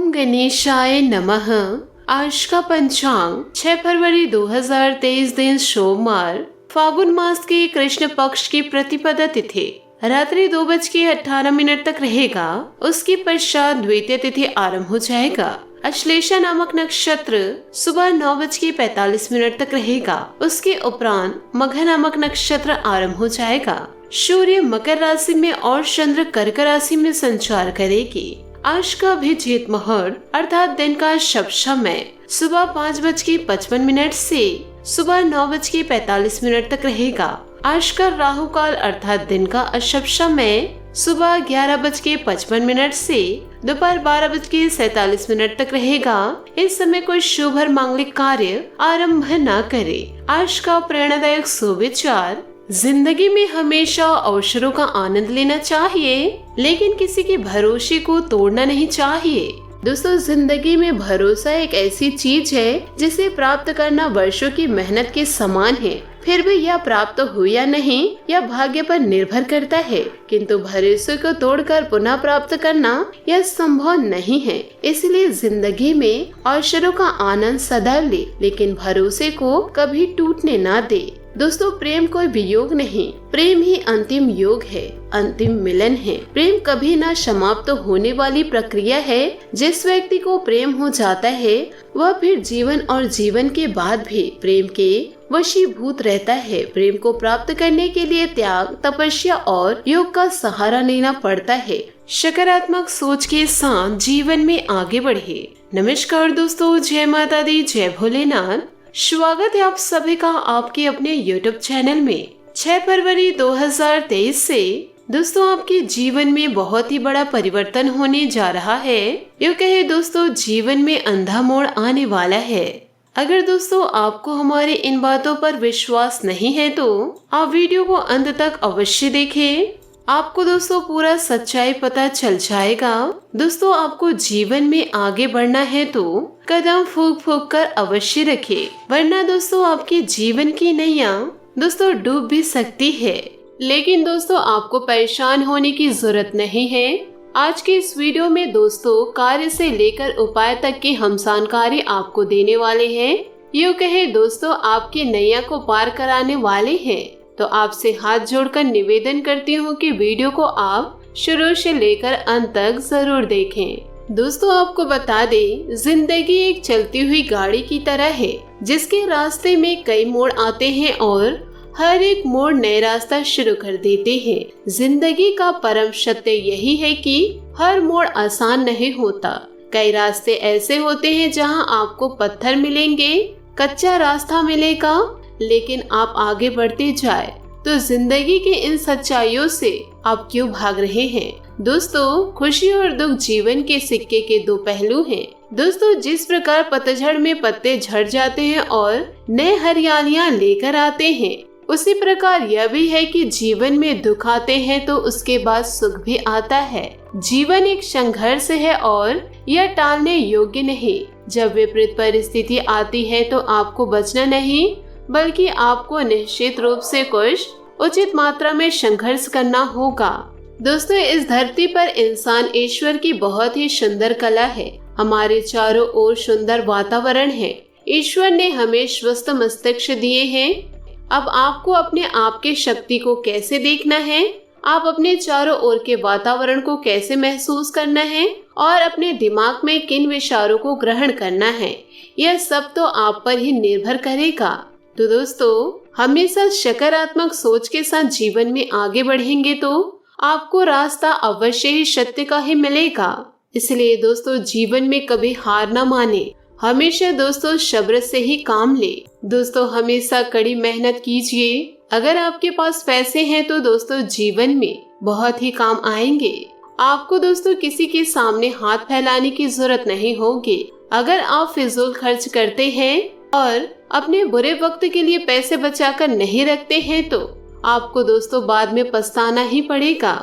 ओम गणेशाय नमः। आज का पंचांग 6 फरवरी 2023 दिन सोमवार, फागुन मास के कृष्ण पक्ष की प्रतिपदा तिथि रात्रि 2:18 तक रहेगा। उसके पश्चात द्वितीय तिथि आरंभ हो जाएगा। अश्लेषा नामक नक्षत्र सुबह 9:45 तक रहेगा। उसके उपरांत मघा नामक नक्षत्र आरंभ हो जाएगा। सूर्य मकर राशि में और चंद्र कर्क राशि में संचार करेगी। आज का अभिजीत मुहूर्त अर्थात दिन का शुभ समय सुबह 5:55 से सुबह 9:45 तक रहेगा। आज का राहु काल अर्थात दिन का अशुभ समय सुबह 11:55 से दोपहर 12:47 तक रहेगा। इस समय कोई शुभ और मांगलिक कार्य आरंभ न करे। आज का प्रेरणादायक सुविचार, जिंदगी में हमेशा अवसरों का आनंद लेना चाहिए, लेकिन किसी के भरोसे को तोड़ना नहीं चाहिए। दोस्तों, जिंदगी में भरोसा एक ऐसी चीज है जिसे प्राप्त करना वर्षों की मेहनत के समान है। फिर भी यह प्राप्त हो या नहीं, यह भाग्य पर निर्भर करता है, किंतु भरोसे को तोड़कर पुनः प्राप्त करना यह संभव नहीं है। इसलिए जिंदगी में अवसरों का आनंद सदैव ले, लेकिन भरोसे को कभी टूटने ना दे। दोस्तों, प्रेम कोई वियोग नहीं, प्रेम ही अंतिम योग है, अंतिम मिलन है। प्रेम कभी ना समाप्त होने वाली प्रक्रिया है। जिस व्यक्ति को प्रेम हो जाता है वह फिर जीवन और जीवन के बाद भी प्रेम के वशीभूत रहता है। प्रेम को प्राप्त करने के लिए त्याग, तपस्या और योग का सहारा लेना पड़ता है। सकारात्मक सोच के साथ जीवन में आगे बढ़े। नमस्कार दोस्तों, जय माता दी, जय भोलेनाथ। स्वागत है आप सभी का आपके अपने YouTube चैनल में। 6 फरवरी 2023 से दोस्तों आपके जीवन में बहुत ही बड़ा परिवर्तन होने जा रहा है। यूँ कहे दोस्तों, जीवन में अंधा मोड़ आने वाला है। अगर दोस्तों आपको हमारे इन बातों पर विश्वास नहीं है तो आप वीडियो को अंत तक अवश्य देखें। आपको दोस्तों पूरा सच्चाई पता चल जाएगा। दोस्तों, आपको जीवन में आगे बढ़ना है तो कदम फूंक फूंक कर अवश्य रखें, वरना दोस्तों आपके जीवन की नैया दोस्तों डूब भी सकती है। लेकिन दोस्तों आपको परेशान होने की जरूरत नहीं है। आज के इस वीडियो में दोस्तों कार्य से लेकर उपाय तक की हम जानकारी आपको देने वाले हैं। यूँ कहे दोस्तों आपकी नैया को पार कराने वाले हैं। तो आपसे हाथ जोड़कर निवेदन करती हूँ कि वीडियो को आप शुरू से लेकर अंत तक जरूर देखें। दोस्तों आपको बता दें, जिंदगी एक चलती हुई गाड़ी की तरह है, जिसके रास्ते में कई मोड़ आते हैं और हर एक मोड़ नए रास्ता शुरू कर देते हैं। जिंदगी का परम सत्य यही है कि हर मोड़ आसान नहीं होता। कई रास्ते ऐसे होते हैं जहाँ आपको पत्थर मिलेंगे, कच्चा रास्ता मिलेगा, लेकिन आप आगे बढ़ते जाए। तो जिंदगी के इन सच्चाइयों से आप क्यों भाग रहे हैं? दोस्तों, खुशी और दुख जीवन के सिक्के के दो पहलू हैं। दोस्तों, जिस प्रकार पतझड़ में पत्ते झड़ जाते हैं और नए हरियालियां लेकर आते हैं, उसी प्रकार यह भी है कि जीवन में दुख आते हैं तो उसके बाद सुख भी आता है। जीवन एक संघर्ष है और यह टालने योग्य नहीं। जब विपरीत परिस्थिति आती है तो आपको बचना नहीं, बल्कि आपको निश्चित रूप से कुछ उचित मात्रा में संघर्ष करना होगा। दोस्तों, इस धरती पर इंसान ईश्वर की बहुत ही सुंदर कला है। हमारे चारों ओर सुंदर वातावरण है। ईश्वर ने हमें स्वस्थ मस्तिष्क दिए हैं। अब आपको अपने आप की शक्ति को कैसे देखना है, आप अपने चारों ओर के वातावरण को कैसे महसूस करना है और अपने दिमाग में किन विचारों को ग्रहण करना है, यह सब तो आप पर ही निर्भर करेगा। तो दोस्तों, हमेशा सकारात्मक सोच के साथ जीवन में आगे बढ़ेंगे तो आपको रास्ता अवश्य ही सत्य का ही मिलेगा। इसलिए दोस्तों जीवन में कभी हार ना माने, हमेशा दोस्तों सब्र से ही काम ले। दोस्तों, हमेशा कड़ी मेहनत कीजिए। अगर आपके पास पैसे हैं तो दोस्तों जीवन में बहुत ही काम आएंगे। आपको दोस्तों किसी के सामने हाथ फैलाने की जरूरत नहीं होगी। अगर आप फिजूल खर्च करते हैं और अपने बुरे वक्त के लिए पैसे बचाकर नहीं रखते हैं तो आपको दोस्तों बाद में पछताना ही पड़ेगा।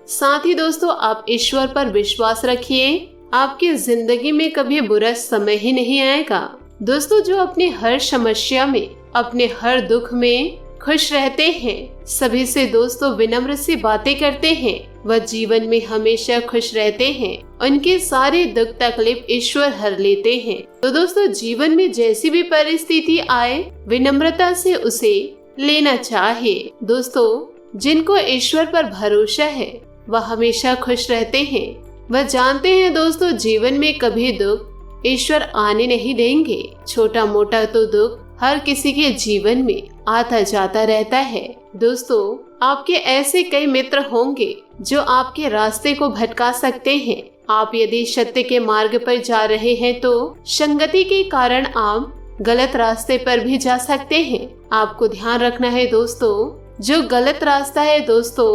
साथ ही दोस्तों आप ईश्वर पर विश्वास रखिए। आपकी जिंदगी में कभी बुरा समय ही नहीं आएगा। दोस्तों, जो अपने हर समस्या में, अपने हर दुख में खुश रहते हैं, सभी से दोस्तों विनम्र सी बातें करते हैं, वह जीवन में हमेशा खुश रहते हैं, उनके सारे दुख तकलीफ ईश्वर हर लेते हैं। तो दोस्तों जीवन में जैसी भी परिस्थिति आए विनम्रता से उसे लेना चाहिए। दोस्तों जिनको ईश्वर पर भरोसा है वह हमेशा खुश रहते हैं। वह जानते हैं दोस्तों जीवन में कभी दुख ईश्वर आने नहीं देंगे। छोटा मोटा तो दुख हर किसी के जीवन में आता जाता रहता है। दोस्तों आपके ऐसे कई मित्र होंगे जो आपके रास्ते को भटका सकते हैं। आप यदि सत्य के मार्ग पर जा रहे हैं तो संगति के कारण आप गलत रास्ते पर भी जा सकते हैं। आपको ध्यान रखना है दोस्तों, जो गलत रास्ता है दोस्तों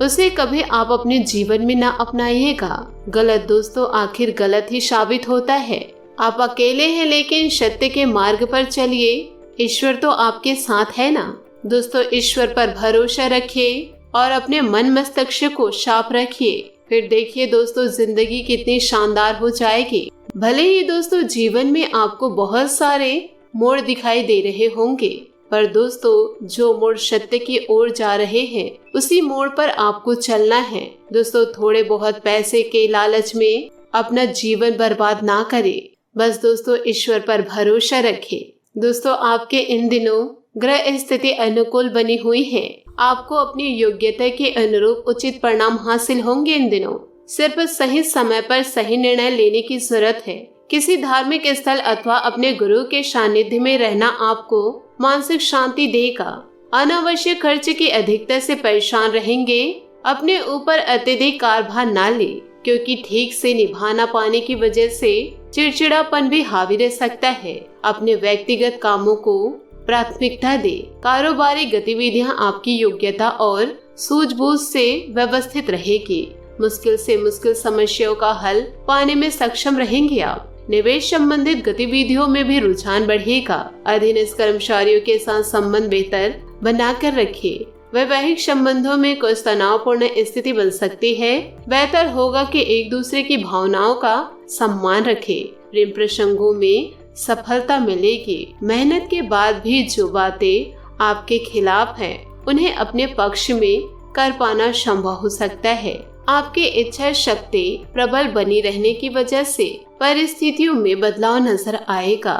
उसे कभी आप अपने जीवन में ना अपनाइएगा। गलत दोस्तों आखिर गलत ही साबित होता है। आप अकेले हैं लेकिन सत्य के मार्ग पर चलिए, ईश्वर तो आपके साथ है ना। दोस्तों ईश्वर पर भरोसा रखिए और अपने मन मस्तिष्क को साफ रखिए, फिर देखिए दोस्तों जिंदगी कितनी शानदार हो जाएगी। भले ही दोस्तों जीवन में आपको बहुत सारे मोड़ दिखाई दे रहे होंगे, पर दोस्तों जो मोड़ सत्य की ओर जा रहे हैं उसी मोड़ पर आपको चलना है। दोस्तों थोड़े बहुत पैसे के लालच में अपना जीवन बर्बाद ना करें, बस दोस्तों ईश्वर पर भरोसा रखें। दोस्तों आपके इन दिनों ग्रह स्थिति अनुकूल बनी हुई है। आपको अपनी योग्यता के अनुरूप उचित परिणाम हासिल होंगे। इन दिनों सिर्फ सही समय पर सही निर्णय लेने की जरूरत है। किसी धार्मिक स्थल अथवा अपने गुरु के सानिध्य में रहना आपको मानसिक शांति देगा। अनावश्यक खर्च की अधिकता से परेशान रहेंगे। अपने ऊपर अत्यधिक कारभार ना ले, क्योंकि ठीक से निभा ना पाने की वजह से चिड़चिड़ापन भी हावी रह सकता है। अपने व्यक्तिगत कामों को प्राथमिकता दे। कारोबारी गतिविधियां आपकी योग्यता और सूझबूझ से व्यवस्थित रहेगी। मुश्किल से मुश्किल समस्याओं का हल पाने में सक्षम रहेंगे आप। निवेश संबंधित गतिविधियों में भी रुझान बढ़ेगा। अधीनस्थ कर्मचारियों के साथ संबंध बेहतर बनाकर रखिए। वैवाहिक संबंधों में कुछ तनावपूर्ण स्थिति बन सकती है। बेहतर होगा कि एक दूसरे की भावनाओं का सम्मान रखें। प्रेम प्रसंगों में सफलता मिलेगी। मेहनत के बाद भी जो बातें आपके खिलाफ हैं, उन्हें अपने पक्ष में कर पाना संभव हो सकता है। आपकी इच्छा शक्ति प्रबल बनी रहने की वजह से परिस्थितियों में बदलाव नजर आएगा।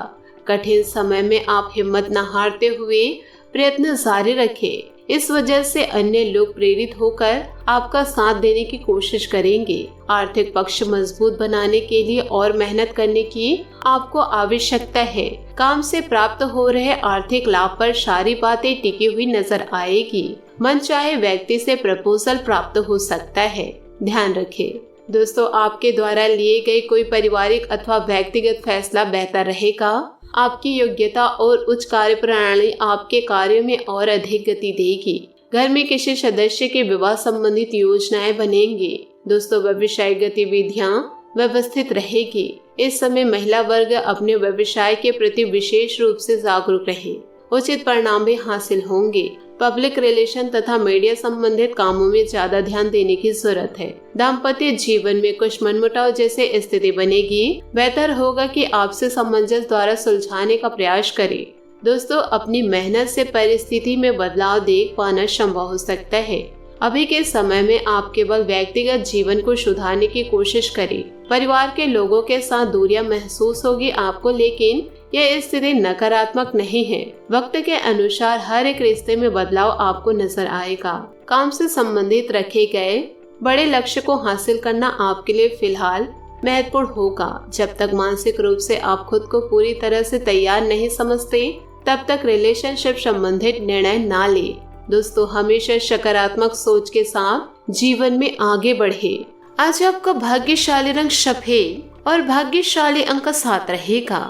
कठिन समय में आप हिम्मत न हारते हुए प्रयत्न जारी रखें। इस वजह से अन्य लोग प्रेरित होकर आपका साथ देने की कोशिश करेंगे। आर्थिक पक्ष मजबूत बनाने के लिए और मेहनत करने की आपको आवश्यकता है। काम से प्राप्त हो रहे आर्थिक लाभ पर सारी बातें टिकी हुई नजर आएगी। मनचाहे व्यक्ति से प्रपोजल प्राप्त हो सकता है। ध्यान रखें दोस्तों, आपके द्वारा लिए गए कोई पारिवारिक अथवा व्यक्तिगत फैसला बेहतर रहेगा। आपकी योग्यता और उच्च कार्य प्रणाली आपके कार्यों में और अधिक गति देगी। घर में किसी सदस्य के विवाह संबंधित योजनाएं बनेंगी। दोस्तों व्यवसायिक गतिविधियां व्यवस्थित रहेगी। इस समय महिला वर्ग अपने व्यवसाय के प्रति विशेष रूप से जागरूक रहे। उचित परिणाम भी हासिल होंगे। पब्लिक रिलेशन तथा मीडिया संबंधित कामों में ज्यादा ध्यान देने की जरूरत है। दाम्पत्य जीवन में कुछ मनमुटाव जैसे स्थिति बनेगी। बेहतर होगा कि आपसे सामंजस्य द्वारा सुलझाने का प्रयास करें। दोस्तों अपनी मेहनत से परिस्थिति में बदलाव देख पाना संभव हो सकता है। अभी के समय में आप केवल व्यक्तिगत जीवन को सुधारने की कोशिश करें। परिवार के लोगों के साथ दूरियां महसूस होगी आपको, लेकिन यह स्थिति नकारात्मक नहीं है। वक्त के अनुसार हर एक रिश्ते में बदलाव आपको नजर आएगा। काम से संबंधित रखे गए बड़े लक्ष्य को हासिल करना आपके लिए फिलहाल महत्वपूर्ण होगा। जब तक मानसिक रूप से आप खुद को पूरी तरह से तैयार नहीं समझते, तब तक रिलेशनशिप संबंधित निर्णय ना ले। दोस्तों हमेशा सकारात्मक सोच के साथ जीवन में आगे बढ़े। आज आपका भाग्यशाली रंग सफेद और भाग्यशाली अंक 7 रहेगा।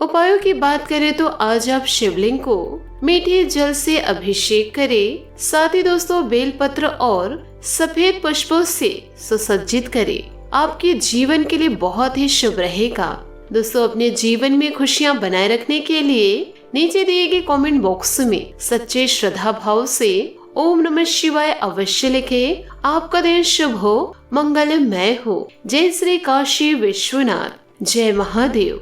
उपायों की बात करें तो आज आप शिवलिंग को मीठे जल से अभिषेक करें। साथ ही दोस्तों बेलपत्र और सफेद पुष्पों से सुसज्जित करें। आपके जीवन के लिए बहुत ही शुभ रहेगा। दोस्तों अपने जीवन में खुशियां बनाए रखने के लिए नीचे दिए गए कमेंट बॉक्स में सच्चे श्रद्धा भाव से ओम नमः शिवाय अवश्य लिखें। आपका दिन शुभ हो, मंगलमय हो। जय श्री काशी विश्वनाथ। जय महादेव।